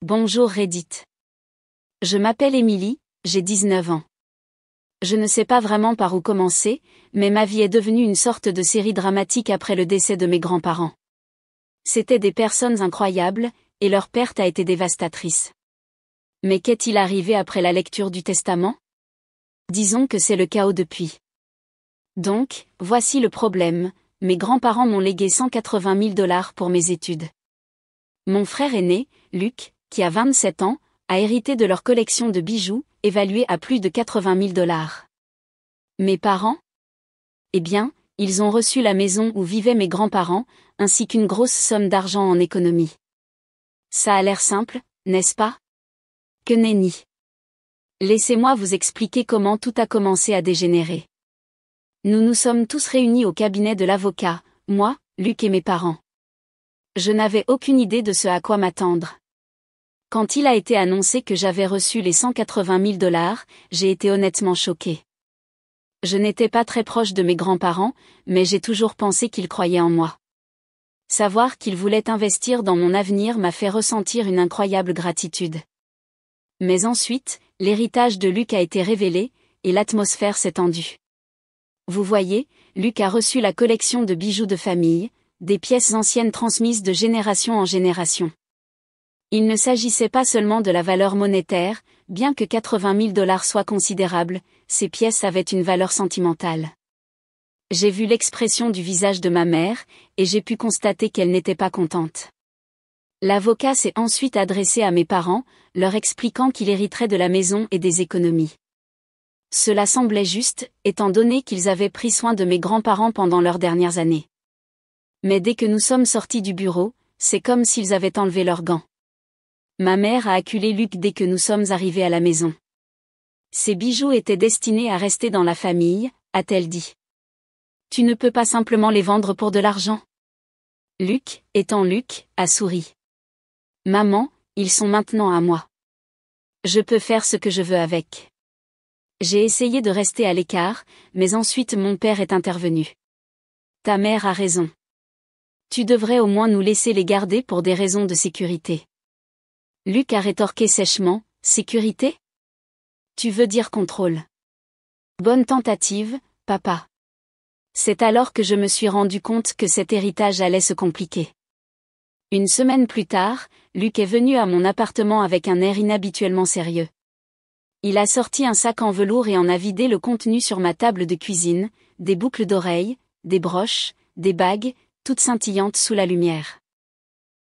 Bonjour Reddit. Je m'appelle Émilie, j'ai 19 ans. Je ne sais pas vraiment par où commencer, mais ma vie est devenue une sorte de série dramatique après le décès de mes grands-parents. C'étaient des personnes incroyables, et leur perte a été dévastatrice. Mais qu'est-il arrivé après la lecture du testament? Disons que c'est le chaos depuis. Donc, voici le problème, mes grands-parents m'ont légué 180 000 $ pour mes études. Mon frère aîné, Luc, qui a 27 ans, a hérité de leur collection de bijoux, évaluée à plus de 80 000 $. Mes parents? Eh bien, ils ont reçu la maison où vivaient mes grands-parents, ainsi qu'une grosse somme d'argent en économie. Ça a l'air simple, n'est-ce pas? Que nenni. Laissez-moi vous expliquer comment tout a commencé à dégénérer. Nous nous sommes tous réunis au cabinet de l'avocat, moi, Luc et mes parents. Je n'avais aucune idée de ce à quoi m'attendre. Quand il a été annoncé que j'avais reçu les 180 000 $, j'ai été honnêtement choquée. Je n'étais pas très proche de mes grands-parents, mais j'ai toujours pensé qu'ils croyaient en moi. Savoir qu'ils voulaient investir dans mon avenir m'a fait ressentir une incroyable gratitude. Mais ensuite, l'héritage de Luc a été révélé, et l'atmosphère s'est tendue. Vous voyez, Luc a reçu la collection de bijoux de famille, des pièces anciennes transmises de génération en génération. Il ne s'agissait pas seulement de la valeur monétaire, bien que 80 000 $ soit considérable, ces pièces avaient une valeur sentimentale. J'ai vu l'expression du visage de ma mère, et j'ai pu constater qu'elle n'était pas contente. L'avocat s'est ensuite adressé à mes parents, leur expliquant qu'il hériterait de la maison et des économies. Cela semblait juste, étant donné qu'ils avaient pris soin de mes grands-parents pendant leurs dernières années. Mais dès que nous sommes sortis du bureau, c'est comme s'ils avaient enlevé leurs gants. Ma mère a acculé Luc dès que nous sommes arrivés à la maison. Ces bijoux étaient destinés à rester dans la famille, a-t-elle dit. Tu ne peux pas simplement les vendre pour de l'argent? Luc, étant Luc, a souri. Maman, ils sont maintenant à moi. Je peux faire ce que je veux avec. J'ai essayé de rester à l'écart, mais ensuite mon père est intervenu. Ta mère a raison. Tu devrais au moins nous laisser les garder pour des raisons de sécurité. Luc a rétorqué sèchement, sécurité? Tu veux dire contrôle. Bonne tentative, papa. C'est alors que je me suis rendu compte que cet héritage allait se compliquer. Une semaine plus tard, Luc est venu à mon appartement avec un air inhabituellement sérieux. Il a sorti un sac en velours et en a vidé le contenu sur ma table de cuisine, des boucles d'oreilles, des broches, des bagues, toutes scintillantes sous la lumière.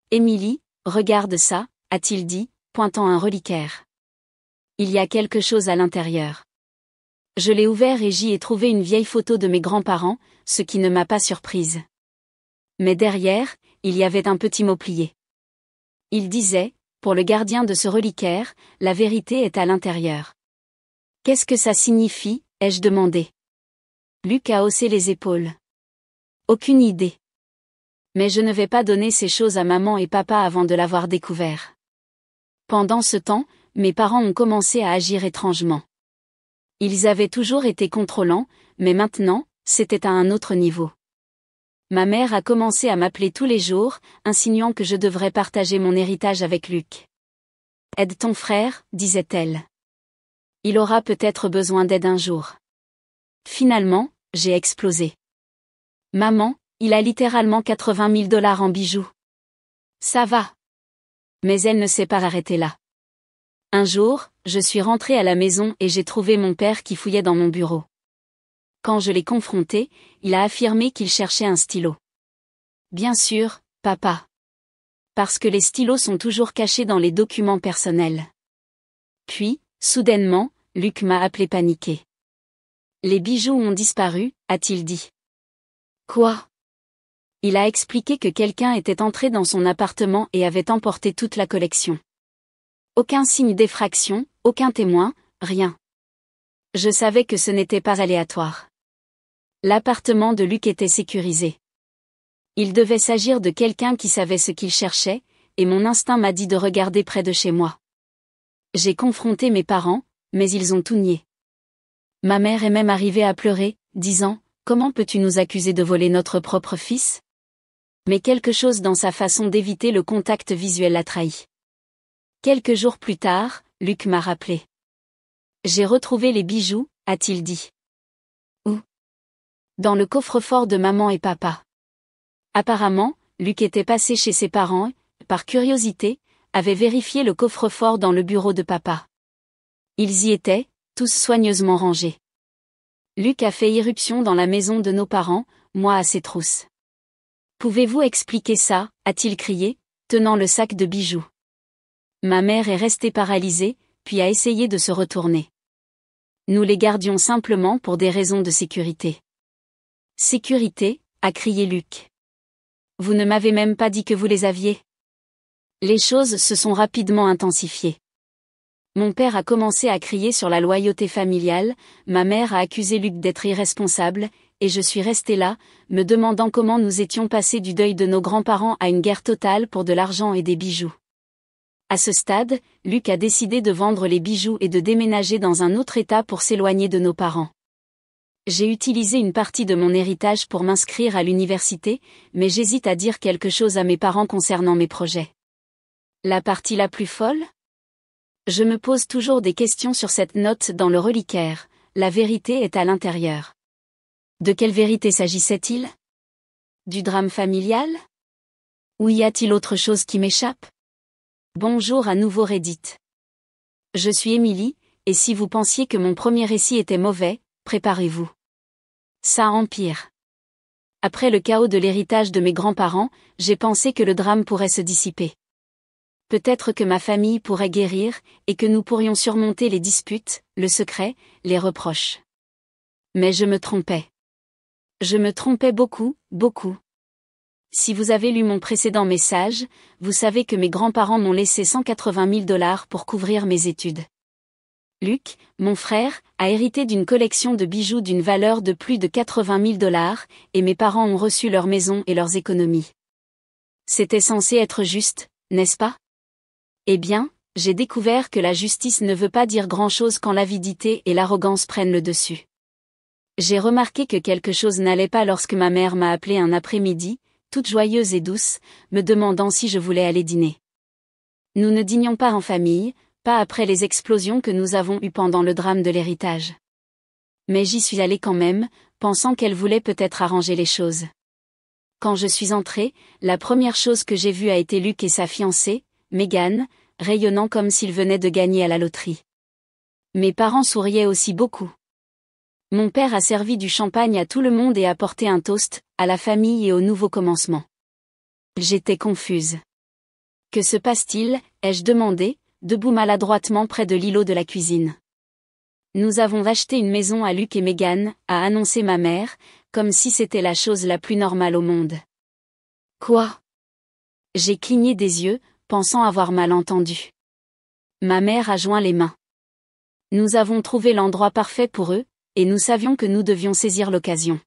Émilie, regarde ça, a-t-il dit, pointant un reliquaire. Il y a quelque chose à l'intérieur. Je l'ai ouvert et j'y ai trouvé une vieille photo de mes grands-parents, ce qui ne m'a pas surprise. Mais derrière, il y avait un petit mot plié. Il disait, pour le gardien de ce reliquaire, la vérité est à l'intérieur. Qu'est-ce que ça signifie, ai-je demandé. Luc a haussé les épaules. Aucune idée. Mais je ne vais pas donner ces choses à maman et papa avant de l'avoir découvert. Pendant ce temps, mes parents ont commencé à agir étrangement. Ils avaient toujours été contrôlants, mais maintenant, c'était à un autre niveau. Ma mère a commencé à m'appeler tous les jours, insinuant que je devrais partager mon héritage avec Luc. Aide ton frère, disait-elle. Il aura peut-être besoin d'aide un jour. Finalement, j'ai explosé. Maman, il a littéralement 80 000 $ en bijoux. Ça va. Mais elle ne s'est pas arrêtée là. Un jour, je suis rentrée à la maison et j'ai trouvé mon père qui fouillait dans mon bureau. Quand je l'ai confronté, il a affirmé qu'il cherchait un stylo. Bien sûr, papa. Parce que les stylos sont toujours cachés dans les documents personnels. Puis, soudainement, Luc m'a appelé paniqué. Les bijoux ont disparu, a-t-il dit. Quoi? Il a expliqué que quelqu'un était entré dans son appartement et avait emporté toute la collection. Aucun signe d'effraction, aucun témoin, rien. Je savais que ce n'était pas aléatoire. L'appartement de Luc était sécurisé. Il devait s'agir de quelqu'un qui savait ce qu'il cherchait, et mon instinct m'a dit de regarder près de chez moi. J'ai confronté mes parents, mais ils ont tout nié. Ma mère est même arrivée à pleurer, disant « Comment peux-tu nous accuser de voler notre propre fils ?» Mais quelque chose dans sa façon d'éviter le contact visuel l'a trahi. Quelques jours plus tard, Luc m'a rappelé. J'ai retrouvé les bijoux, a-t-il dit. Où? Dans le coffre-fort de maman et papa. Apparemment, Luc était passé chez ses parents et, par curiosité, avait vérifié le coffre-fort dans le bureau de papa. Ils y étaient, tous soigneusement rangés. Luc a fait irruption dans la maison de nos parents, moi à ses trousses. Pouvez-vous expliquer ça, a-t-il crié, tenant le sac de bijoux. Ma mère est restée paralysée, puis a essayé de se retourner. Nous les gardions simplement pour des raisons de sécurité. Sécurité, a crié Luc. Vous ne m'avez même pas dit que vous les aviez. Les choses se sont rapidement intensifiées. Mon père a commencé à crier sur la loyauté familiale, ma mère a accusé Luc d'être irresponsable, et je suis restée là, me demandant comment nous étions passés du deuil de nos grands-parents à une guerre totale pour de l'argent et des bijoux. À ce stade, Luc a décidé de vendre les bijoux et de déménager dans un autre état pour s'éloigner de nos parents. J'ai utilisé une partie de mon héritage pour m'inscrire à l'université, mais j'hésite à dire quelque chose à mes parents concernant mes projets. La partie la plus folle ? Je me pose toujours des questions sur cette note dans le reliquaire, la vérité est à l'intérieur. De quelle vérité s'agissait-il ? Du drame familial ? Ou y a-t-il autre chose qui m'échappe ? Bonjour à nouveau Reddit. Je suis Émilie, et si vous pensiez que mon premier récit était mauvais, préparez-vous. Ça empire. Après le chaos de l'héritage de mes grands-parents, j'ai pensé que le drame pourrait se dissiper. Peut-être que ma famille pourrait guérir, et que nous pourrions surmonter les disputes, le secret, les reproches. Mais je me trompais. Je me trompais beaucoup, beaucoup. Si vous avez lu mon précédent message, vous savez que mes grands-parents m'ont laissé 180 000 $ pour couvrir mes études. Luc, mon frère, a hérité d'une collection de bijoux d'une valeur de plus de 80 000 $, et mes parents ont reçu leur maison et leurs économies. C'était censé être juste, n'est-ce pas ? Eh bien, j'ai découvert que la justice ne veut pas dire grand-chose quand l'avidité et l'arrogance prennent le dessus. J'ai remarqué que quelque chose n'allait pas lorsque ma mère m'a appelée un après-midi, toute joyeuse et douce, me demandant si je voulais aller dîner. Nous ne dînions pas en famille, pas après les explosions que nous avons eues pendant le drame de l'héritage. Mais j'y suis allée quand même, pensant qu'elle voulait peut-être arranger les choses. Quand je suis entrée, la première chose que j'ai vue a été Luc et sa fiancée, Megan, rayonnant comme s'ils venaient de gagner à la loterie. Mes parents souriaient aussi beaucoup. Mon père a servi du champagne à tout le monde et a porté un toast, à la famille et au nouveau commencement. J'étais confuse. Que se passe-t-il ? Ai-je demandé, debout maladroitement près de l'îlot de la cuisine. Nous avons acheté une maison à Luc et Megan, a annoncé ma mère, comme si c'était la chose la plus normale au monde. Quoi ? J'ai cligné des yeux, pensant avoir mal entendu. Ma mère a joint les mains. Nous avons trouvé l'endroit parfait pour eux, et nous savions que nous devions saisir l'occasion.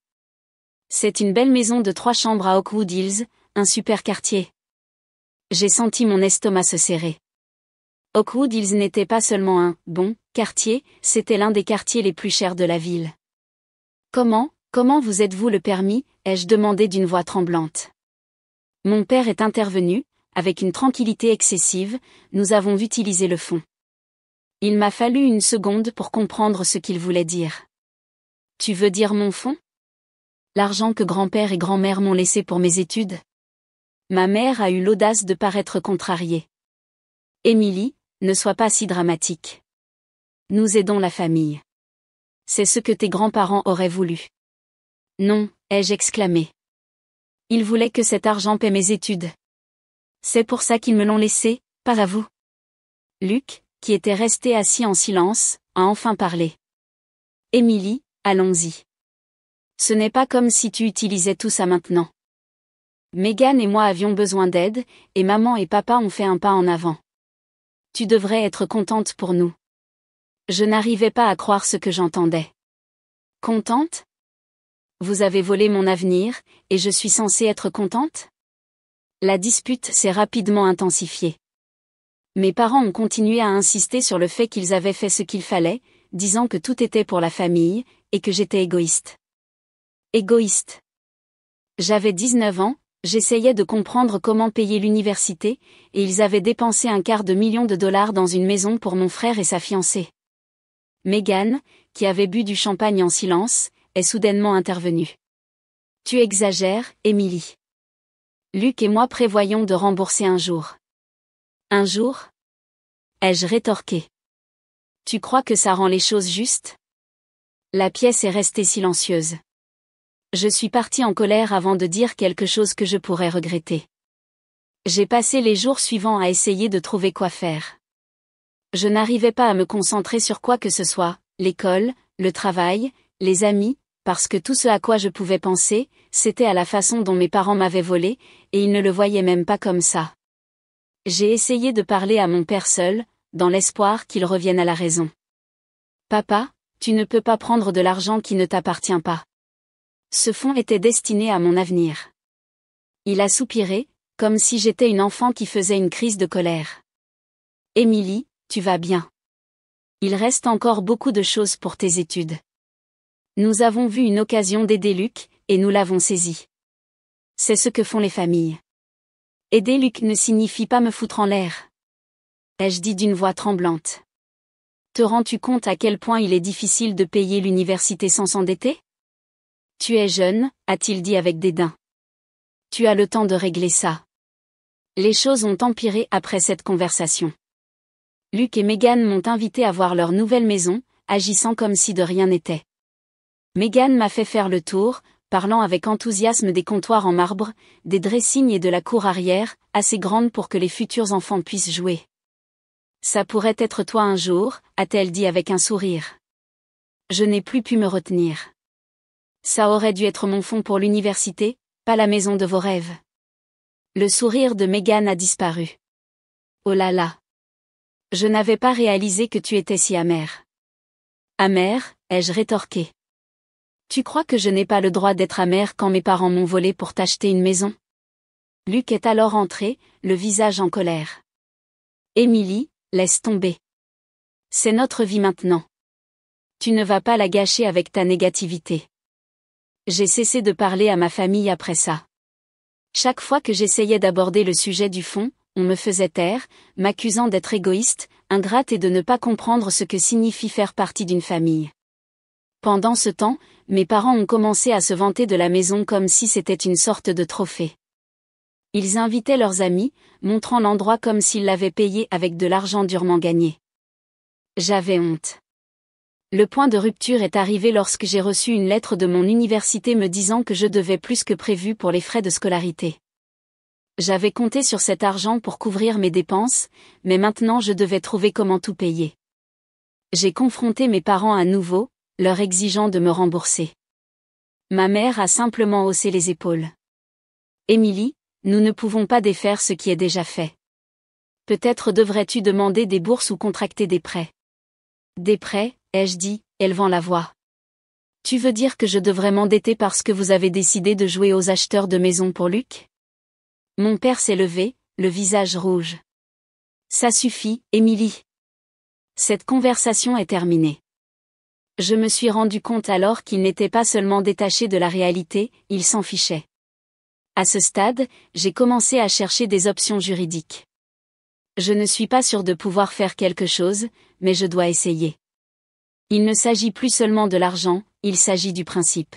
C'est une belle maison de 3 chambres à Oakwood Hills, un super quartier. J'ai senti mon estomac se serrer. Oakwood Hills n'était pas seulement un « bon » quartier, c'était l'un des quartiers les plus chers de la ville. Comment vous êtes-vous le permis ? Ai-je demandé d'une voix tremblante. Mon père est intervenu, avec une tranquillité excessive, nous avons utilisé le fond. Il m'a fallu une seconde pour comprendre ce qu'il voulait dire. Tu veux dire mon fonds ? L'argent que grand-père et grand-mère m'ont laissé pour mes études ? Ma mère a eu l'audace de paraître contrariée. Émilie, ne sois pas si dramatique. Nous aidons la famille. C'est ce que tes grands-parents auraient voulu. Non, ai-je exclamé. Ils voulaient que cet argent paie mes études. C'est pour ça qu'ils me l'ont laissé, pas à vous. Luc, qui était resté assis en silence, a enfin parlé. Émilie, allons-y. Ce n'est pas comme si tu utilisais tout ça maintenant. Megan et moi avions besoin d'aide, et maman et papa ont fait un pas en avant. Tu devrais être contente pour nous. Je n'arrivais pas à croire ce que j'entendais. Contente ? Vous avez volé mon avenir, et je suis censée être contente ? La dispute s'est rapidement intensifiée. Mes parents ont continué à insister sur le fait qu'ils avaient fait ce qu'il fallait, disant que tout était pour la famille, et que j'étais égoïste. Égoïste. J'avais 19 ans, J'essayais de comprendre comment payer l'université, et ils avaient dépensé $250 000 dans une maison pour mon frère et sa fiancée. Megan, qui avait bu du champagne en silence, est soudainement intervenue. Tu exagères, Emily. Luc et moi prévoyons de rembourser un jour. Un jour ? Ai-je rétorqué. Tu crois que ça rend les choses justes ? La pièce est restée silencieuse. Je suis partie en colère avant de dire quelque chose que je pourrais regretter. J'ai passé les jours suivants à essayer de trouver quoi faire. Je n'arrivais pas à me concentrer sur quoi que ce soit, l'école, le travail, les amis, parce que tout ce à quoi je pouvais penser, c'était à la façon dont mes parents m'avaient volé, et ils ne le voyaient même pas comme ça. J'ai essayé de parler à mon père seul, dans l'espoir qu'il revienne à la raison. Papa, tu ne peux pas prendre de l'argent qui ne t'appartient pas. Ce fonds était destiné à mon avenir. Il a soupiré, comme si j'étais une enfant qui faisait une crise de colère. Emily, tu vas bien. Il reste encore beaucoup de choses pour tes études. Nous avons vu une occasion d'aider Luc, et nous l'avons saisi. C'est ce que font les familles. Aider Luc ne signifie pas me foutre en l'air. Ai-je dit d'une voix tremblante. Te rends-tu compte à quel point il est difficile de payer l'université sans s'endetter ? Tu es jeune, a-t-il dit avec dédain. Tu as le temps de régler ça. Les choses ont empiré après cette conversation. Luc et Megan m'ont invité à voir leur nouvelle maison, agissant comme si de rien n'était. Megan m'a fait faire le tour, parlant avec enthousiasme des comptoirs en marbre, des dressings et de la cour arrière, assez grande pour que les futurs enfants puissent jouer. Ça pourrait être toi un jour, a-t-elle dit avec un sourire. Je n'ai plus pu me retenir. Ça aurait dû être mon fonds pour l'université, pas la maison de vos rêves. Le sourire de Megan a disparu. Oh là là. Je n'avais pas réalisé que tu étais si amère. Amère, ai-je rétorqué. Tu crois que je n'ai pas le droit d'être amère quand mes parents m'ont volé pour t'acheter une maison ? Luc est alors entré, le visage en colère. Emily, laisse tomber. C'est notre vie maintenant. Tu ne vas pas la gâcher avec ta négativité. J'ai cessé de parler à ma famille après ça. Chaque fois que j'essayais d'aborder le sujet du fond, on me faisait taire, m'accusant d'être égoïste, ingrate et de ne pas comprendre ce que signifie faire partie d'une famille. Pendant ce temps, mes parents ont commencé à se vanter de la maison comme si c'était une sorte de trophée. Ils invitaient leurs amis, montrant l'endroit comme s'ils l'avaient payé avec de l'argent durement gagné. J'avais honte. Le point de rupture est arrivé lorsque j'ai reçu une lettre de mon université me disant que je devais plus que prévu pour les frais de scolarité. J'avais compté sur cet argent pour couvrir mes dépenses, mais maintenant je devais trouver comment tout payer. J'ai confronté mes parents à nouveau, leur exigeant de me rembourser. Ma mère a simplement haussé les épaules. Emily, nous ne pouvons pas défaire ce qui est déjà fait. Peut-être devrais-tu demander des bourses ou contracter des prêts. Des prêts, ai-je dit, élevant la voix. Tu veux dire que je devrais m'endetter parce que vous avez décidé de jouer aux acheteurs de maisons pour Luc ? Mon père s'est levé, le visage rouge. Ça suffit, Emily. Cette conversation est terminée. Je me suis rendu compte alors qu'il n'était pas seulement détaché de la réalité, il s'en fichait. À ce stade, j'ai commencé à chercher des options juridiques. Je ne suis pas sûre de pouvoir faire quelque chose, mais je dois essayer. Il ne s'agit plus seulement de l'argent, il s'agit du principe.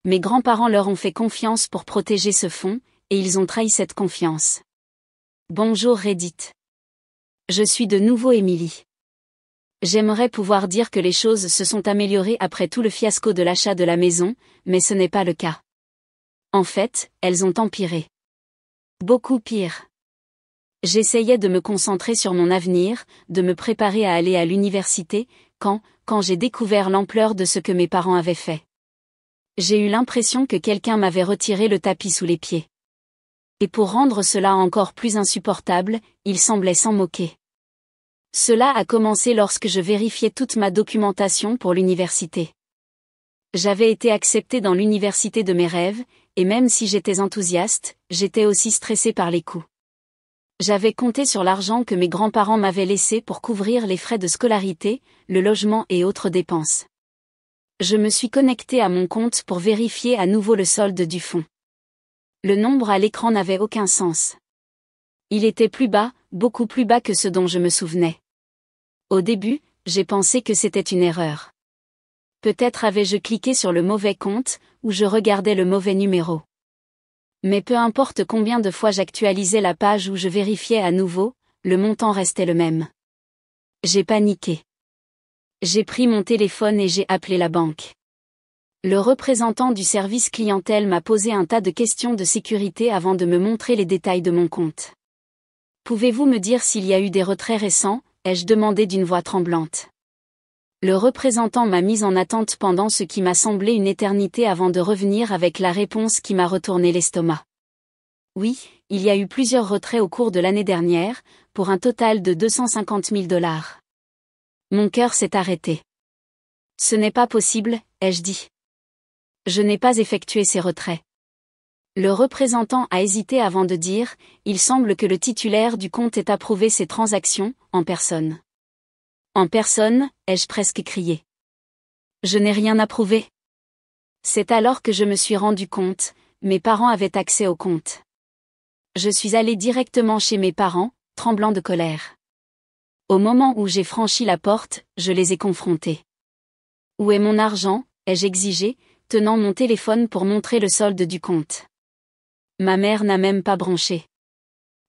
Mes grands-parents leur ont fait confiance pour protéger ce fonds, et ils ont trahi cette confiance. Bonjour Reddit. Je suis de nouveau Emily. J'aimerais pouvoir dire que les choses se sont améliorées après tout le fiasco de l'achat de la maison, mais ce n'est pas le cas. En fait, elles ont empiré. Beaucoup pire. J'essayais de me concentrer sur mon avenir, de me préparer à aller à l'université, quand j'ai découvert l'ampleur de ce que mes parents avaient fait. J'ai eu l'impression que quelqu'un m'avait retiré le tapis sous les pieds. Et pour rendre cela encore plus insupportable, ils semblaient s'en moquer. Cela a commencé lorsque je vérifiais toute ma documentation pour l'université. J'avais été acceptée dans l'université de mes rêves, et même si j'étais enthousiaste, j'étais aussi stressée par les coûts. J'avais compté sur l'argent que mes grands-parents m'avaient laissé pour couvrir les frais de scolarité, le logement et autres dépenses. Je me suis connectée à mon compte pour vérifier à nouveau le solde du fonds. Le nombre à l'écran n'avait aucun sens. Il était plus bas, beaucoup plus bas que ce dont je me souvenais. Au début, j'ai pensé que c'était une erreur. Peut-être avais-je cliqué sur le mauvais compte, ou je regardais le mauvais numéro. Mais peu importe combien de fois j'actualisais la page ou je vérifiais à nouveau, le montant restait le même. J'ai paniqué. J'ai pris mon téléphone et j'ai appelé la banque. Le représentant du service clientèle m'a posé un tas de questions de sécurité avant de me montrer les détails de mon compte. Pouvez-vous me dire s'il y a eu des retraits récents ? Ai-je demandé d'une voix tremblante. Le représentant m'a mise en attente pendant ce qui m'a semblé une éternité avant de revenir avec la réponse qui m'a retourné l'estomac. Oui, il y a eu plusieurs retraits au cours de l'année dernière, pour un total de 250 000 $. Mon cœur s'est arrêté. Ce n'est pas possible, ai-je dit. Je n'ai pas effectué ces retraits. Le représentant a hésité avant de dire, il semble que le titulaire du compte ait approuvé ces transactions, en personne. En personne, ai-je presque crié. Je n'ai rien approuvé. C'est alors que je me suis rendu compte, mes parents avaient accès au compte. Je suis allé directement chez mes parents, tremblant de colère. Au moment où j'ai franchi la porte, je les ai confrontés. Où est mon argent ? Ai-je exigé, tenant mon téléphone pour montrer le solde du compte. Ma mère n'a même pas bronché.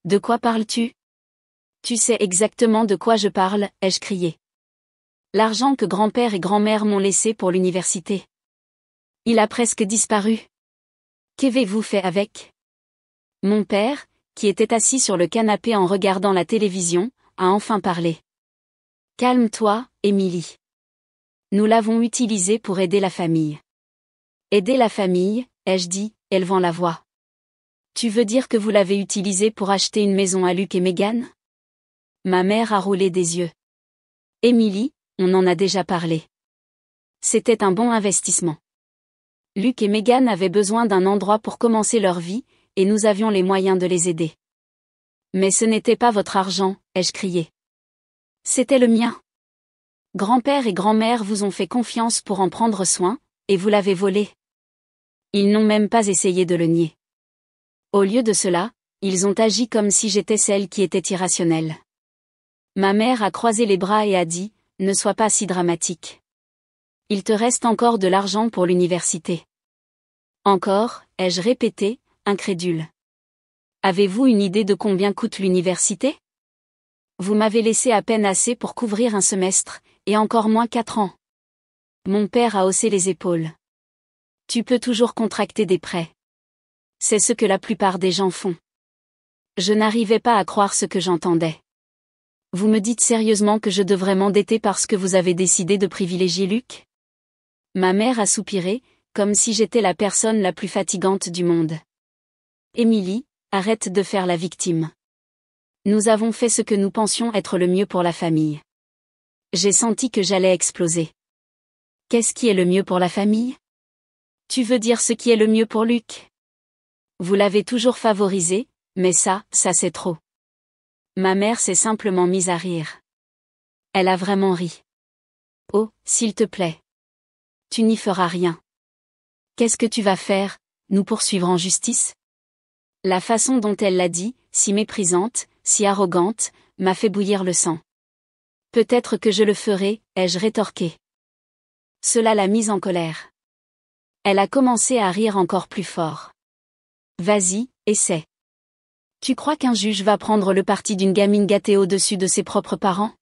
De quoi parles-tu ? Tu sais exactement de quoi je parle, ai-je crié. L'argent que grand-père et grand-mère m'ont laissé pour l'université. Il a presque disparu. Qu'avez-vous fait avec ? Mon père, qui était assis sur le canapé en regardant la télévision, a enfin parlé. Calme-toi, Émilie. Nous l'avons utilisé pour aider la famille. Aider la famille, ai-je dit, élevant la voix. Tu veux dire que vous l'avez utilisé pour acheter une maison à Luc et Meghan ? Ma mère a roulé des yeux. Émilie, on en a déjà parlé. C'était un bon investissement. Luc et Meghan avaient besoin d'un endroit pour commencer leur vie, et nous avions les moyens de les aider. Mais ce n'était pas votre argent, ai-je crié. C'était le mien. Grand-père et grand-mère vous ont fait confiance pour en prendre soin, et vous l'avez volé. Ils n'ont même pas essayé de le nier. Au lieu de cela, ils ont agi comme si j'étais celle qui était irrationnelle. Ma mère a croisé les bras et a dit, ne sois pas si dramatique. Il te reste encore de l'argent pour l'université. Encore, ai-je répété, incrédule. Avez-vous une idée de combien coûte l'université ? Vous m'avez laissé à peine assez pour couvrir un semestre, et encore moins 4 ans. Mon père a haussé les épaules. Tu peux toujours contracter des prêts. C'est ce que la plupart des gens font. Je n'arrivais pas à croire ce que j'entendais. Vous me dites sérieusement que je devrais m'endetter parce que vous avez décidé de privilégier Luc ? Ma mère a soupiré, comme si j'étais la personne la plus fatigante du monde. Émilie, arrête de faire la victime. Nous avons fait ce que nous pensions être le mieux pour la famille. J'ai senti que j'allais exploser. Qu'est-ce qui est le mieux pour la famille ? Tu veux dire ce qui est le mieux pour Luc ? Vous l'avez toujours favorisé, mais ça c'est trop. Ma mère s'est simplement mise à rire. Elle a vraiment ri. Oh, s'il te plaît. Tu n'y feras rien. Qu'est-ce que tu vas faire ? Nous poursuivre en justice ? La façon dont elle l'a dit, si méprisante, si arrogante, m'a fait bouillir le sang. Peut-être que je le ferai, ai-je rétorqué. Cela l'a mise en colère. Elle a commencé à rire encore plus fort. Vas-y, essaie. Tu crois qu'un juge va prendre le parti d'une gamine gâtée au-dessus de ses propres parents ?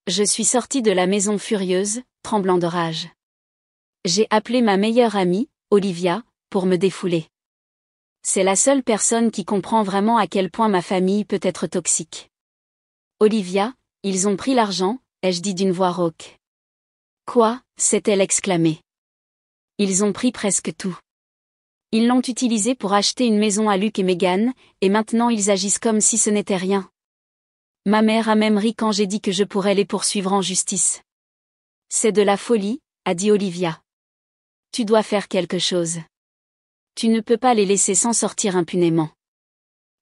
Je suis sortie de la maison furieuse, tremblant de rage. J'ai appelé ma meilleure amie, Olivia, pour me défouler. C'est la seule personne qui comprend vraiment à quel point ma famille peut être toxique. Olivia, ils ont pris l'argent, ai-je dit d'une voix rauque. Quoi ? S'est-elle exclamée. Ils ont pris presque tout. Ils l'ont utilisé pour acheter une maison à Luc et Meghan, et maintenant ils agissent comme si ce n'était rien. Ma mère a même ri quand j'ai dit que je pourrais les poursuivre en justice. C'est de la folie, a dit Olivia. Tu dois faire quelque chose. Tu ne peux pas les laisser s'en sortir impunément.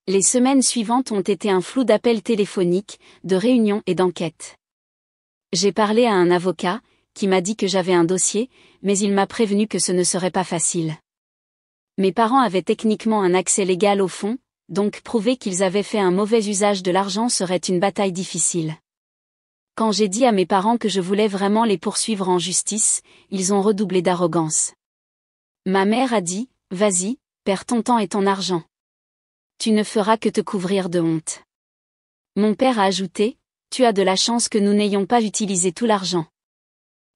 Les semaines suivantes ont été un flou d'appels téléphoniques, de réunions et d'enquêtes. J'ai parlé à un avocat, qui m'a dit que j'avais un dossier, mais il m'a prévenu que ce ne serait pas facile. Mes parents avaient techniquement un accès légal au fonds, donc prouver qu'ils avaient fait un mauvais usage de l'argent serait une bataille difficile. Quand j'ai dit à mes parents que je voulais vraiment les poursuivre en justice, ils ont redoublé d'arrogance. Ma mère a dit, « Vas-y, perds ton temps et ton argent. Tu ne feras que te couvrir de honte. » Mon père a ajouté, « Tu as de la chance que nous n'ayons pas utilisé tout l'argent.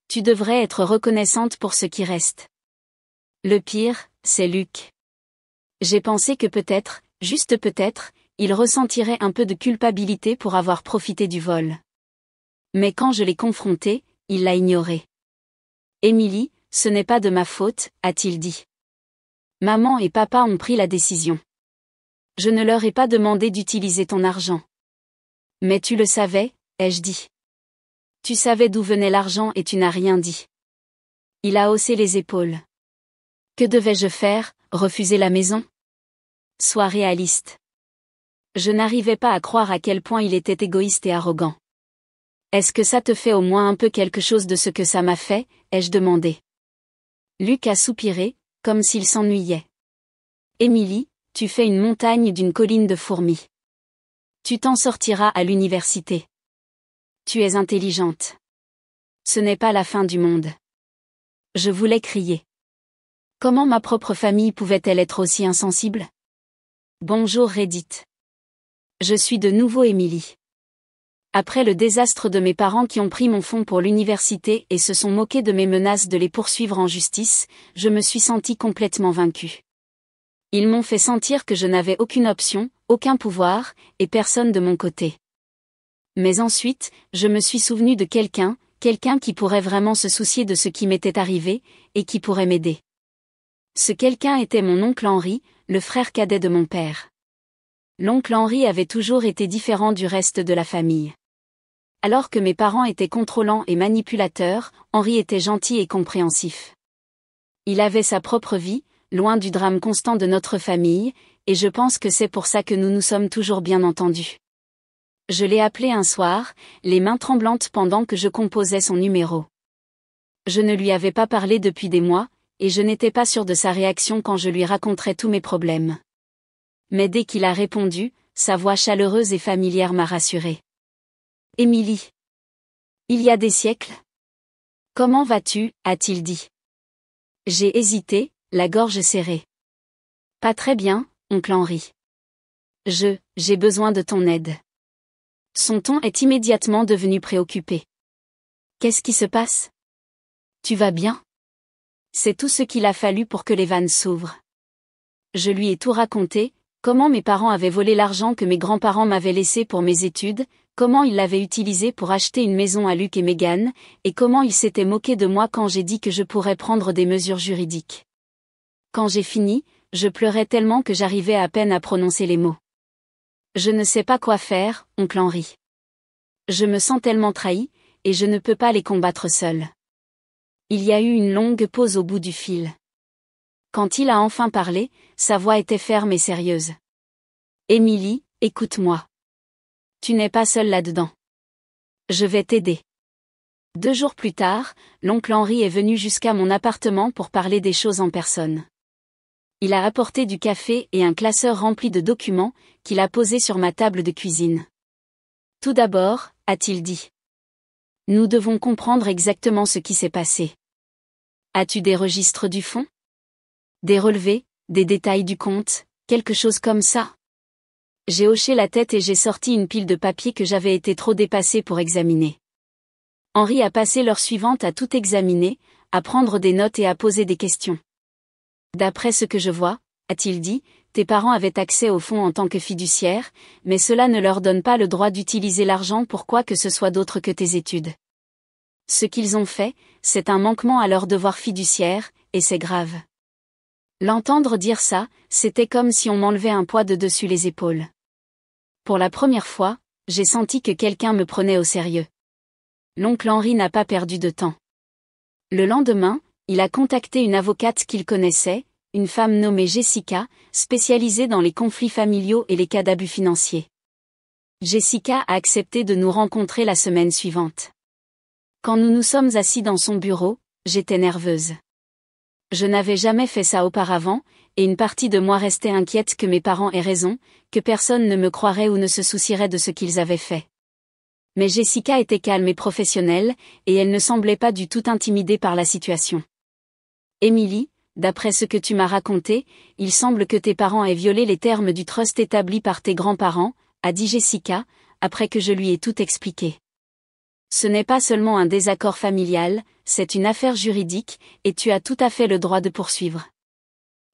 Tu devrais être reconnaissante pour ce qui reste. » Le pire, c'est Luc. J'ai pensé que peut-être, juste peut-être, il ressentirait un peu de culpabilité pour avoir profité du vol. Mais quand je l'ai confronté, il l'a ignoré. « Émilie, ce n'est pas de ma faute, a-t-il dit. Maman et papa ont pris la décision. Je ne leur ai pas demandé d'utiliser ton argent. Mais tu le savais, ai-je dit. Tu savais d'où venait l'argent et tu n'as rien dit. Il a haussé les épaules. Que devais-je faire, refuser la maison? Sois réaliste. Je n'arrivais pas à croire à quel point il était égoïste et arrogant. Est-ce que ça te fait au moins un peu quelque chose de ce que ça m'a fait, ai-je demandé. Luc a soupiré, comme s'il s'ennuyait. Émilie, tu fais une montagne d'une colline de fourmis. Tu t'en sortiras à l'université. Tu es intelligente. Ce n'est pas la fin du monde. Je voulais crier. Comment ma propre famille pouvait-elle être aussi insensible? Bonjour Reddit. Je suis de nouveau Émilie. Après le désastre de mes parents qui ont pris mon fonds pour l'université et se sont moqués de mes menaces de les poursuivre en justice, je me suis sentie complètement vaincue. Ils m'ont fait sentir que je n'avais aucune option, aucun pouvoir, et personne de mon côté. Mais ensuite, je me suis souvenue de quelqu'un qui pourrait vraiment se soucier de ce qui m'était arrivé, et qui pourrait m'aider. Ce quelqu'un était mon oncle Henri, le frère cadet de mon père. L'oncle Henri avait toujours été différent du reste de la famille. Alors que mes parents étaient contrôlants et manipulateurs, Henri était gentil et compréhensif. Il avait sa propre vie, loin du drame constant de notre famille, et je pense que c'est pour ça que nous nous sommes toujours bien entendus. Je l'ai appelé un soir, les mains tremblantes pendant que je composais son numéro. Je ne lui avais pas parlé depuis des mois, et je n'étais pas sûre de sa réaction quand je lui raconterais tous mes problèmes. Mais dès qu'il a répondu, sa voix chaleureuse et familière m'a rassurée. « Émilie. Il y a des siècles. Comment vas-tu » a-t-il dit. J'ai hésité, la gorge serrée. Pas très bien, oncle Henri. J'ai besoin de ton aide. Son ton est immédiatement devenu préoccupé. Qu'est-ce qui se passe? Tu vas bien? C'est tout ce qu'il a fallu pour que les vannes s'ouvrent. Je lui ai tout raconté, comment mes parents avaient volé l'argent que mes grands-parents m'avaient laissé pour mes études, comment ils l'avaient utilisé pour acheter une maison à Luc et Meghan, et comment ils s'étaient moqués de moi quand j'ai dit que je pourrais prendre des mesures juridiques. Quand j'ai fini, je pleurais tellement que j'arrivais à peine à prononcer les mots. Je ne sais pas quoi faire, oncle Henri. Je me sens tellement trahi, et je ne peux pas les combattre seul. Il y a eu une longue pause au bout du fil. Quand il a enfin parlé, sa voix était ferme et sérieuse. Émilie, écoute-moi. Tu n'es pas seule là-dedans. Je vais t'aider. 2 jours plus tard, l'oncle Henri est venu jusqu'à mon appartement pour parler des choses en personne. Il a apporté du café et un classeur rempli de documents, qu'il a posé sur ma table de cuisine. Tout d'abord, a-t-il dit. Nous devons comprendre exactement ce qui s'est passé. As-tu des registres du fonds? Des relevés, des détails du compte, quelque chose comme ça? J'ai hoché la tête et j'ai sorti une pile de papiers que j'avais été trop dépassée pour examiner. Henri a passé l'heure suivante à tout examiner, à prendre des notes et à poser des questions. D'après ce que je vois, a-t-il dit, tes parents avaient accès au fonds en tant que fiduciaires, mais cela ne leur donne pas le droit d'utiliser l'argent pour quoi que ce soit d'autre que tes études. Ce qu'ils ont fait, c'est un manquement à leur devoir fiduciaire, et c'est grave. L'entendre dire ça, c'était comme si on m'enlevait un poids de dessus les épaules. Pour la première fois, j'ai senti que quelqu'un me prenait au sérieux. L'oncle Henri n'a pas perdu de temps. Le lendemain, il a contacté une avocate qu'il connaissait, une femme nommée Jessica, spécialisée dans les conflits familiaux et les cas d'abus financiers. Jessica a accepté de nous rencontrer la semaine suivante. Quand nous nous sommes assis dans son bureau, j'étais nerveuse. Je n'avais jamais fait ça auparavant, et une partie de moi restait inquiète que mes parents aient raison, que personne ne me croirait ou ne se soucierait de ce qu'ils avaient fait. Mais Jessica était calme et professionnelle, et elle ne semblait pas du tout intimidée par la situation. Emily, d'après ce que tu m'as raconté, il semble que tes parents aient violé les termes du trust établi par tes grands-parents, a dit Jessica, après que je lui ai tout expliqué. Ce n'est pas seulement un désaccord familial, c'est une affaire juridique, et tu as tout à fait le droit de poursuivre.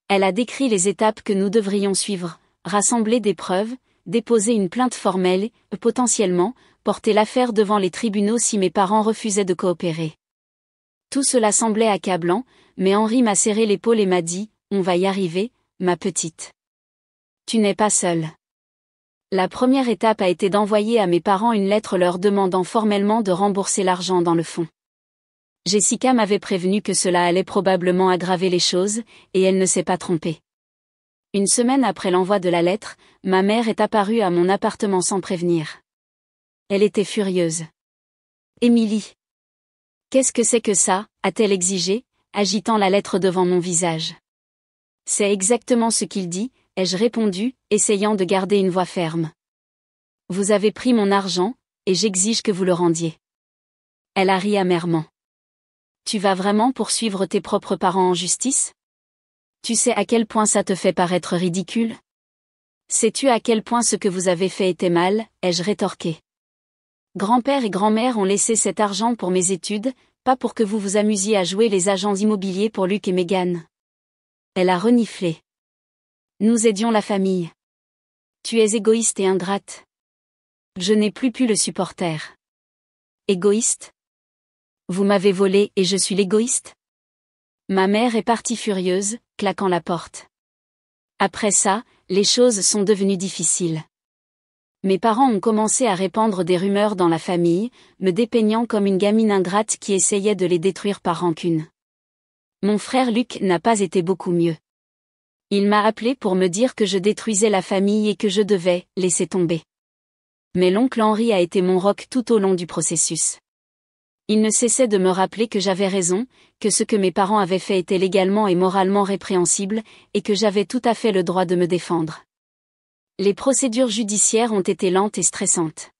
Elle a décrit les étapes que nous devrions suivre, rassembler des preuves, déposer une plainte formelle, et, potentiellement, porter l'affaire devant les tribunaux si mes parents refusaient de coopérer. Tout cela semblait accablant, mais Henri m'a serré l'épaule et m'a dit, « On va y arriver, ma petite. Tu n'es pas seule. » La première étape a été d'envoyer à mes parents une lettre leur demandant formellement de rembourser l'argent dans le fonds. Jessica m'avait prévenu que cela allait probablement aggraver les choses, et elle ne s'est pas trompée. Une semaine après l'envoi de la lettre, ma mère est apparue à mon appartement sans prévenir. Elle était furieuse. « Émilie. Qu'est-ce que c'est que ça ?» a-t-elle exigé, agitant la lettre devant mon visage. « C'est exactement ce qu'il dit », ai-je répondu, essayant de garder une voix ferme. « Vous avez pris mon argent, et j'exige que vous le rendiez. » Elle a ri amèrement. « Tu vas vraiment poursuivre tes propres parents en justice ? Tu sais à quel point ça te fait paraître ridicule ? Sais-tu à quel point ce que vous avez fait était mal ?» ai-je rétorqué. « Grand-père et grand-mère ont laissé cet argent pour mes études, pas pour que vous vous amusiez à jouer les agents immobiliers pour Luc et Meghan. » Elle a reniflé. « Nous aidions la famille. Tu es égoïste et ingrate. » Je n'ai plus pu le supporter. « Égoïste ? Vous m'avez volé et je suis l'égoïste ? » Ma mère est partie furieuse, claquant la porte. Après ça, les choses sont devenues difficiles. Mes parents ont commencé à répandre des rumeurs dans la famille, me dépeignant comme une gamine ingrate qui essayait de les détruire par rancune. Mon frère Luc n'a pas été beaucoup mieux. Il m'a appelé pour me dire que je détruisais la famille et que je devais laisser tomber. Mais l'oncle Henri a été mon roc tout au long du processus. Il ne cessait de me rappeler que j'avais raison, que ce que mes parents avaient fait était légalement et moralement répréhensible, et que j'avais tout à fait le droit de me défendre. Les procédures judiciaires ont été lentes et stressantes.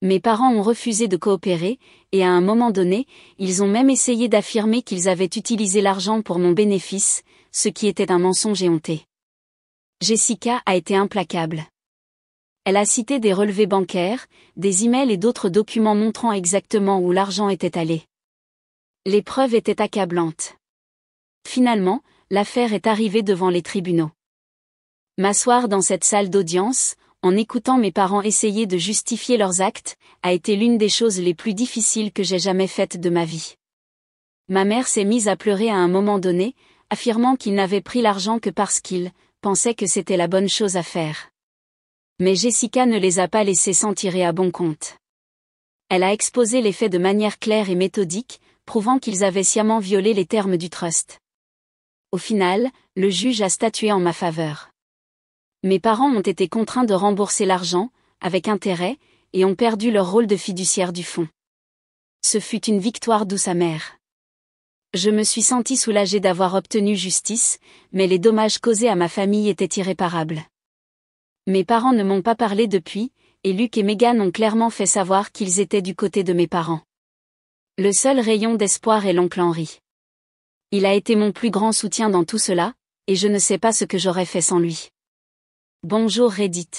Mes parents ont refusé de coopérer, et à un moment donné, ils ont même essayé d'affirmer qu'ils avaient utilisé l'argent pour mon bénéfice, ce qui était un mensonge éhonté. Jessica a été implacable. Elle a cité des relevés bancaires, des emails et d'autres documents montrant exactement où l'argent était allé. Les preuves étaient accablantes. Finalement, l'affaire est arrivée devant les tribunaux. M'asseoir dans cette salle d'audience, en écoutant mes parents essayer de justifier leurs actes, a été l'une des choses les plus difficiles que j'ai jamais faites de ma vie. Ma mère s'est mise à pleurer à un moment donné, affirmant qu'ils n'avaient pris l'argent que parce qu'ils pensaient que c'était la bonne chose à faire. Mais Jessica ne les a pas laissés s'en tirer à bon compte. Elle a exposé les faits de manière claire et méthodique, prouvant qu'ils avaient sciemment violé les termes du trust. Au final, le juge a statué en ma faveur. Mes parents ont été contraints de rembourser l'argent, avec intérêt, et ont perdu leur rôle de fiduciaire du fonds. Ce fut une victoire douce amère. Je me suis sentie soulagée d'avoir obtenu justice, mais les dommages causés à ma famille étaient irréparables. Mes parents ne m'ont pas parlé depuis, et Luc et Meghan ont clairement fait savoir qu'ils étaient du côté de mes parents. Le seul rayon d'espoir est l'oncle Henri. Il a été mon plus grand soutien dans tout cela, et je ne sais pas ce que j'aurais fait sans lui. Bonjour Reddit.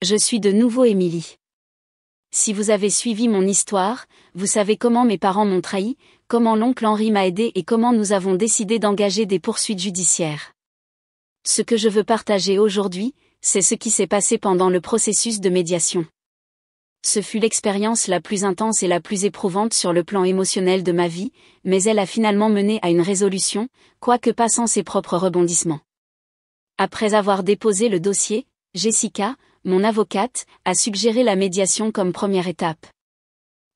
Je suis de nouveau Emily. Si vous avez suivi mon histoire, vous savez comment mes parents m'ont trahi, comment l'oncle Henri m'a aidé et comment nous avons décidé d'engager des poursuites judiciaires. Ce que je veux partager aujourd'hui, c'est ce qui s'est passé pendant le processus de médiation. Ce fut l'expérience la plus intense et la plus éprouvante sur le plan émotionnel de ma vie, mais elle a finalement mené à une résolution, quoique pas sans ses propres rebondissements. Après avoir déposé le dossier, Jessica, mon avocate, a suggéré la médiation comme première étape.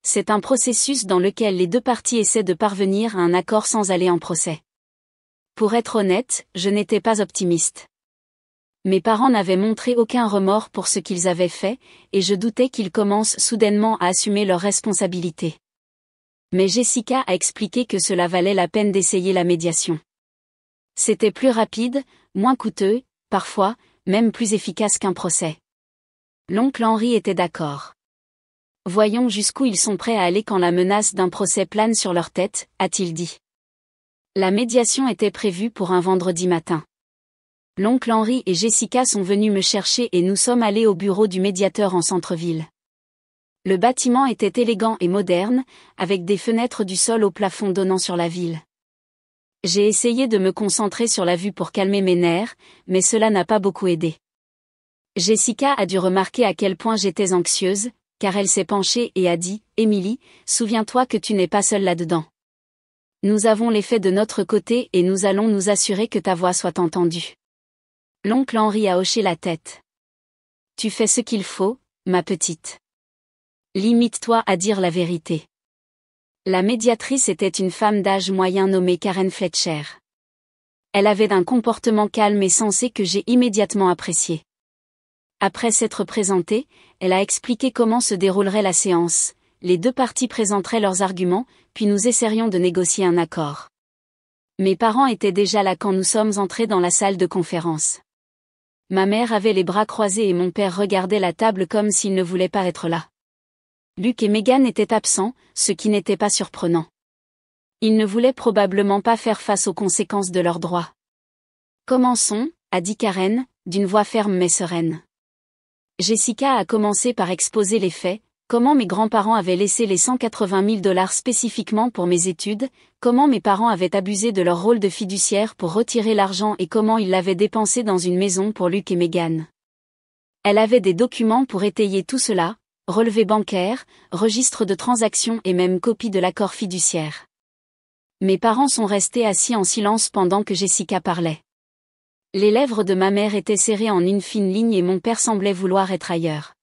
C'est un processus dans lequel les deux parties essaient de parvenir à un accord sans aller en procès. Pour être honnête, je n'étais pas optimiste. Mes parents n'avaient montré aucun remords pour ce qu'ils avaient fait, et je doutais qu'ils commencent soudainement à assumer leurs responsabilités. Mais Jessica a expliqué que cela valait la peine d'essayer la médiation. C'était plus rapide, moins coûteux, parfois, même plus efficace qu'un procès. L'oncle Henri était d'accord. Voyons jusqu'où ils sont prêts à aller quand la menace d'un procès plane sur leur tête, a-t-il dit. La médiation était prévue pour un vendredi matin. L'oncle Henri et Jessica sont venus me chercher et nous sommes allés au bureau du médiateur en centre-ville. Le bâtiment était élégant et moderne, avec des fenêtres du sol au plafond donnant sur la ville. J'ai essayé de me concentrer sur la vue pour calmer mes nerfs, mais cela n'a pas beaucoup aidé. Jessica a dû remarquer à quel point j'étais anxieuse, car elle s'est penchée et a dit « Émilie, souviens-toi que tu n'es pas seule là-dedans. Nous avons les faits de notre côté et nous allons nous assurer que ta voix soit entendue. » L'oncle Henri a hoché la tête. « Tu fais ce qu'il faut, ma petite. Limite-toi à dire la vérité. » La médiatrice était une femme d'âge moyen nommée Karen Fletcher. Elle avait un comportement calme et sensé que j'ai immédiatement apprécié. Après s'être présentée, elle a expliqué comment se déroulerait la séance. Les deux parties présenteraient leurs arguments, puis nous essaierions de négocier un accord. Mes parents étaient déjà là quand nous sommes entrés dans la salle de conférence. Ma mère avait les bras croisés et mon père regardait la table comme s'il ne voulait pas être là. Luke et Meghan étaient absents, ce qui n'était pas surprenant. Ils ne voulaient probablement pas faire face aux conséquences de leurs droits. « Commençons, » a dit Karen, d'une voix ferme mais sereine. Jessica a commencé par exposer les faits, comment mes grands-parents avaient laissé les 180 000 $ spécifiquement pour mes études, comment mes parents avaient abusé de leur rôle de fiduciaire pour retirer l'argent et comment ils l'avaient dépensé dans une maison pour Luke et Meghan. Elle avait des documents pour étayer tout cela, relevés bancaires, registre de transactions et même copie de l'accord fiduciaire. Mes parents sont restés assis en silence pendant que Jessica parlait. Les lèvres de ma mère étaient serrées en une fine ligne et mon père semblait vouloir être ailleurs.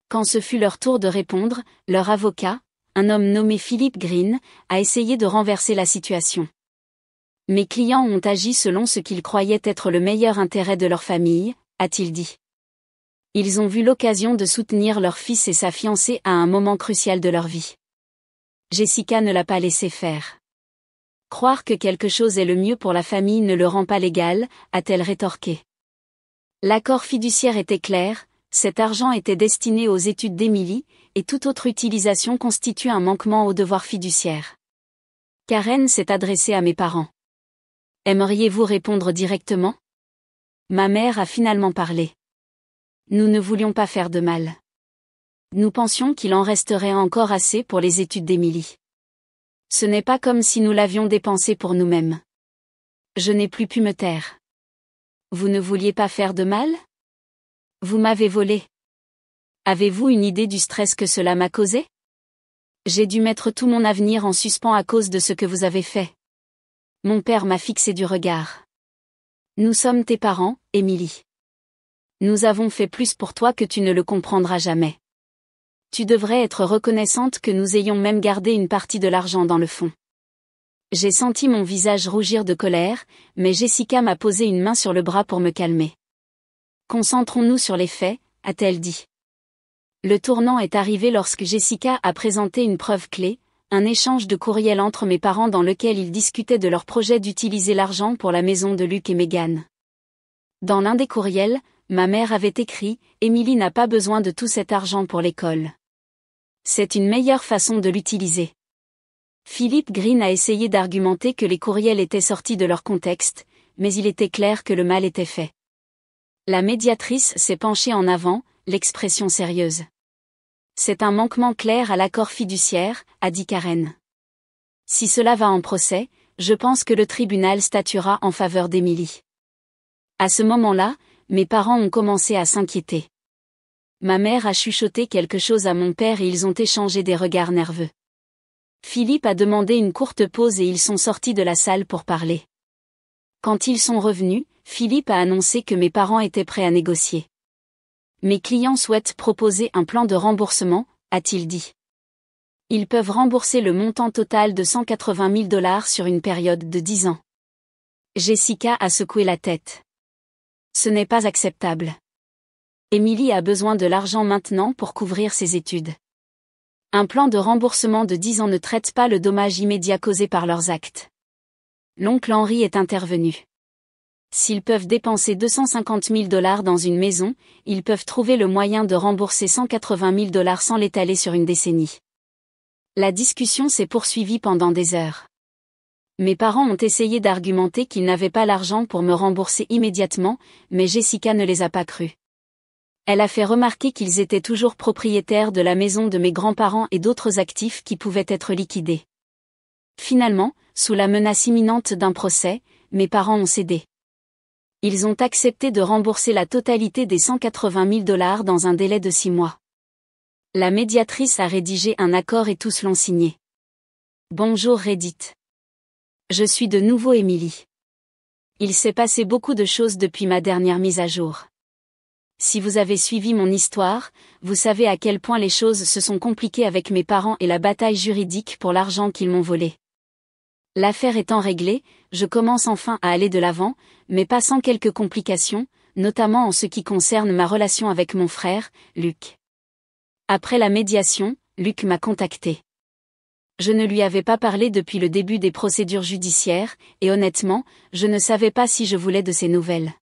Quand ce fut leur tour de répondre, leur avocat, un homme nommé Philip Green, a essayé de renverser la situation. Mes clients ont agi selon ce qu'ils croyaient être le meilleur intérêt de leur famille, a-t-il dit. Ils ont vu l'occasion de soutenir leur fils et sa fiancée à un moment crucial de leur vie. Jessica ne l'a pas laissé faire. Croire que quelque chose est le mieux pour la famille ne le rend pas légal, a-t-elle rétorqué. L'accord fiduciaire était clair, cet argent était destiné aux études d'Émilie, et toute autre utilisation constitue un manquement au devoir fiduciaire. Karen s'est adressée à mes parents. Aimeriez-vous répondre directement ? Ma mère a finalement parlé. Nous ne voulions pas faire de mal. Nous pensions qu'il en resterait encore assez pour les études d'Émilie. Ce n'est pas comme si nous l'avions dépensé pour nous-mêmes. Je n'ai plus pu me taire. Vous ne vouliez pas faire de mal ? Vous m'avez volé. Avez-vous une idée du stress que cela m'a causé ? J'ai dû mettre tout mon avenir en suspens à cause de ce que vous avez fait. Mon père m'a fixé du regard. Nous sommes tes parents, Émilie. Nous avons fait plus pour toi que tu ne le comprendras jamais. Tu devrais être reconnaissante que nous ayons même gardé une partie de l'argent dans le fond. J'ai senti mon visage rougir de colère, mais Jessica m'a posé une main sur le bras pour me calmer. Concentrons-nous sur les faits, a-t-elle dit. Le tournant est arrivé lorsque Jessica a présenté une preuve clé, un échange de courriels entre mes parents dans lequel ils discutaient de leur projet d'utiliser l'argent pour la maison de Luke et Meghan. Dans l'un des courriels, ma mère avait écrit « Émilie n'a pas besoin de tout cet argent pour l'école. C'est une meilleure façon de l'utiliser. » Philip Green a essayé d'argumenter que les courriels étaient sortis de leur contexte, mais il était clair que le mal était fait. La médiatrice s'est penchée en avant, l'expression sérieuse. C'est un manquement clair à l'accord fiduciaire, a dit Karen. Si cela va en procès, je pense que le tribunal statuera en faveur d'Émilie. À ce moment-là, mes parents ont commencé à s'inquiéter. Ma mère a chuchoté quelque chose à mon père et ils ont échangé des regards nerveux. Philippe a demandé une courte pause et ils sont sortis de la salle pour parler. Quand ils sont revenus, Philippe a annoncé que mes parents étaient prêts à négocier. Mes clients souhaitent proposer un plan de remboursement, a-t-il dit. Ils peuvent rembourser le montant total de 180 000 $ sur une période de 10 ans. Jessica a secoué la tête. Ce n'est pas acceptable. Émilie a besoin de l'argent maintenant pour couvrir ses études. Un plan de remboursement de 10 ans ne traite pas le dommage immédiat causé par leurs actes. L'oncle Henry est intervenu. S'ils peuvent dépenser 250 000 $ dans une maison, ils peuvent trouver le moyen de rembourser 180 000 $ sans l'étaler sur une décennie. La discussion s'est poursuivie pendant des heures. Mes parents ont essayé d'argumenter qu'ils n'avaient pas l'argent pour me rembourser immédiatement, mais Jessica ne les a pas crus. Elle a fait remarquer qu'ils étaient toujours propriétaires de la maison de mes grands-parents et d'autres actifs qui pouvaient être liquidés. Finalement, sous la menace imminente d'un procès, mes parents ont cédé. Ils ont accepté de rembourser la totalité des 180 000 $ dans un délai de 6 mois. La médiatrice a rédigé un accord et tous l'ont signé. Bonjour Reddit. Je suis de nouveau Emily. Il s'est passé beaucoup de choses depuis ma dernière mise à jour. Si vous avez suivi mon histoire, vous savez à quel point les choses se sont compliquées avec mes parents et la bataille juridique pour l'argent qu'ils m'ont volé. L'affaire étant réglée, je commence enfin à aller de l'avant, mais pas sans quelques complications, notamment en ce qui concerne ma relation avec mon frère, Luc. Après la médiation, Luc m'a contacté. Je ne lui avais pas parlé depuis le début des procédures judiciaires, et honnêtement, je ne savais pas si je voulais de ses nouvelles.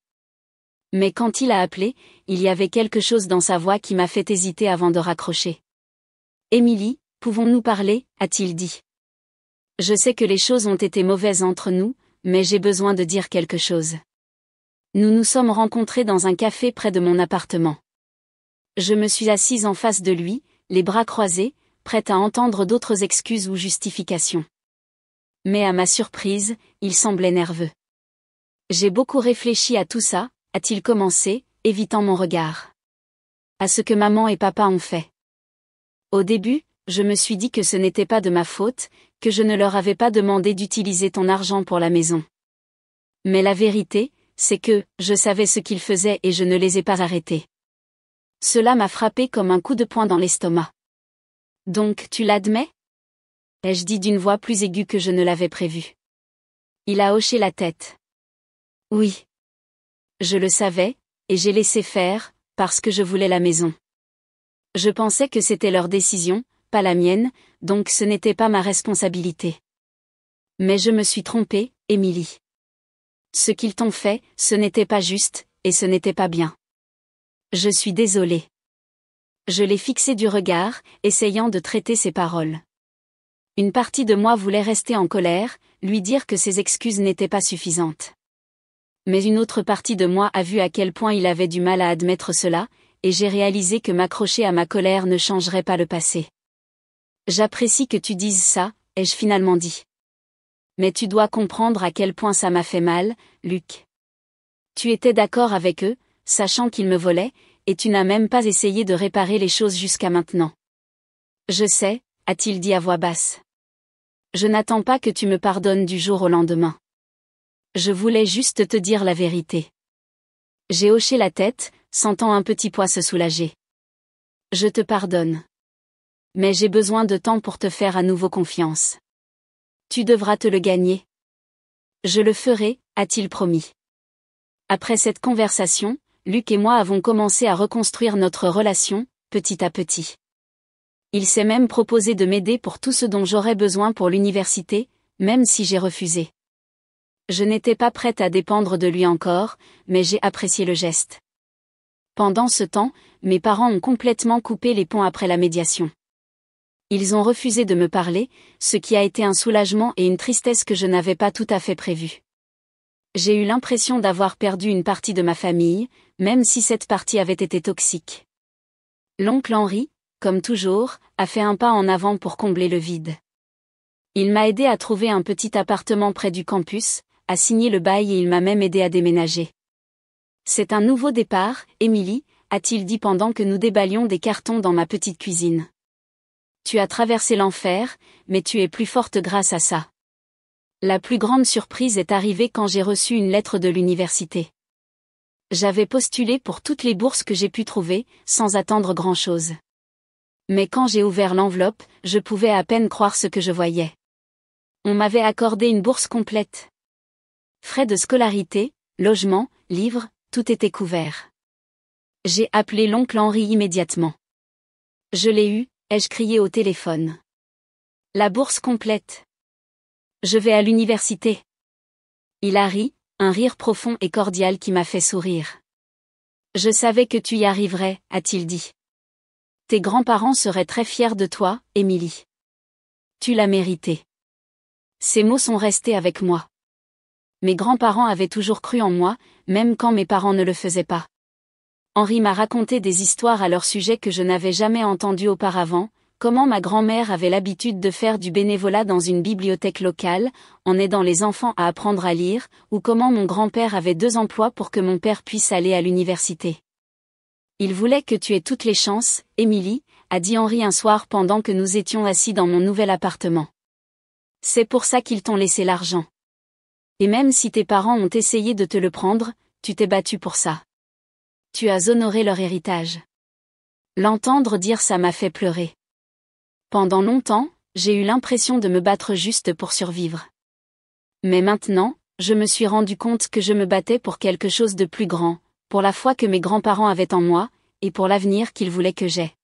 Mais quand il a appelé, il y avait quelque chose dans sa voix qui m'a fait hésiter avant de raccrocher. « Emily, pouvons-nous parler ?» a-t-il dit. « Je sais que les choses ont été mauvaises entre nous, mais j'ai besoin de dire quelque chose. » Nous nous sommes rencontrés dans un café près de mon appartement. Je me suis assise en face de lui, les bras croisés, prête à entendre d'autres excuses ou justifications. Mais à ma surprise, il semblait nerveux. « J'ai beaucoup réfléchi à tout ça, » a-t-il commencé, évitant mon regard. À ce que maman et papa ont fait. Au début, je me suis dit que ce n'était pas de ma faute, que je ne leur avais pas demandé d'utiliser ton argent pour la maison. Mais la vérité, c'est que, je savais ce qu'ils faisaient et je ne les ai pas arrêtés. Cela m'a frappé comme un coup de poing dans l'estomac. Donc, tu l'admets ? Ai-je dit d'une voix plus aiguë que je ne l'avais prévu. Il a hoché la tête. Oui. Je le savais, et j'ai laissé faire, parce que je voulais la maison. Je pensais que c'était leur décision, pas la mienne, donc ce n'était pas ma responsabilité. Mais je me suis trompée, Emily. Ce qu'ils t'ont fait, ce n'était pas juste, et ce n'était pas bien. Je suis désolée. Je l'ai fixé du regard, essayant de traiter ses paroles. Une partie de moi voulait rester en colère, lui dire que ses excuses n'étaient pas suffisantes. Mais une autre partie de moi a vu à quel point il avait du mal à admettre cela, et j'ai réalisé que m'accrocher à ma colère ne changerait pas le passé. J'apprécie que tu dises ça, ai-je finalement dit. Mais tu dois comprendre à quel point ça m'a fait mal, Luc. Tu étais d'accord avec eux, sachant qu'ils me volaient, et tu n'as même pas essayé de réparer les choses jusqu'à maintenant. Je sais, a-t-il dit à voix basse. Je n'attends pas que tu me pardonnes du jour au lendemain. Je voulais juste te dire la vérité. J'ai hoché la tête, sentant un petit poids se soulager. Je te pardonne. Mais j'ai besoin de temps pour te faire à nouveau confiance. Tu devras te le gagner. Je le ferai, a-t-il promis. Après cette conversation, Luc et moi avons commencé à reconstruire notre relation, petit à petit. Il s'est même proposé de m'aider pour tout ce dont j'aurais besoin pour l'université, même si j'ai refusé. Je n'étais pas prête à dépendre de lui encore, mais j'ai apprécié le geste. Pendant ce temps, mes parents ont complètement coupé les ponts après la médiation. Ils ont refusé de me parler, ce qui a été un soulagement et une tristesse que je n'avais pas tout à fait prévus. J'ai eu l'impression d'avoir perdu une partie de ma famille, même si cette partie avait été toxique. L'oncle Henry, comme toujours, a fait un pas en avant pour combler le vide. Il m'a aidé à trouver un petit appartement près du campus, a signé le bail et il m'a même aidé à déménager. C'est un nouveau départ, Emily, a-t-il dit pendant que nous déballions des cartons dans ma petite cuisine. Tu as traversé l'enfer, mais tu es plus forte grâce à ça. La plus grande surprise est arrivée quand j'ai reçu une lettre de l'université. J'avais postulé pour toutes les bourses que j'ai pu trouver, sans attendre grand-chose. Mais quand j'ai ouvert l'enveloppe, je pouvais à peine croire ce que je voyais. On m'avait accordé une bourse complète. Frais de scolarité, logement, livres, tout était couvert. J'ai appelé l'oncle Henry immédiatement. Je l'ai eu, ai-je crié au téléphone. La bourse complète. Je vais à l'université. Il a ri, un rire profond et cordial qui m'a fait sourire. Je savais que tu y arriverais, a-t-il dit. Tes grands-parents seraient très fiers de toi, Émilie. Tu l'as mérité. Ces mots sont restés avec moi. Mes grands-parents avaient toujours cru en moi, même quand mes parents ne le faisaient pas. Henri m'a raconté des histoires à leur sujet que je n'avais jamais entendues auparavant, comment ma grand-mère avait l'habitude de faire du bénévolat dans une bibliothèque locale, en aidant les enfants à apprendre à lire, ou comment mon grand-père avait 2 emplois pour que mon père puisse aller à l'université. Il voulait que tu aies toutes les chances, Émilie, a dit Henri un soir pendant que nous étions assis dans mon nouvel appartement. C'est pour ça qu'ils t'ont laissé l'argent. Et même si tes parents ont essayé de te le prendre, tu t'es battu pour ça. Tu as honoré leur héritage. L'entendre dire ça m'a fait pleurer. Pendant longtemps, j'ai eu l'impression de me battre juste pour survivre. Mais maintenant, je me suis rendu compte que je me battais pour quelque chose de plus grand, pour la foi que mes grands-parents avaient en moi, et pour l'avenir qu'ils voulaient que j'aie.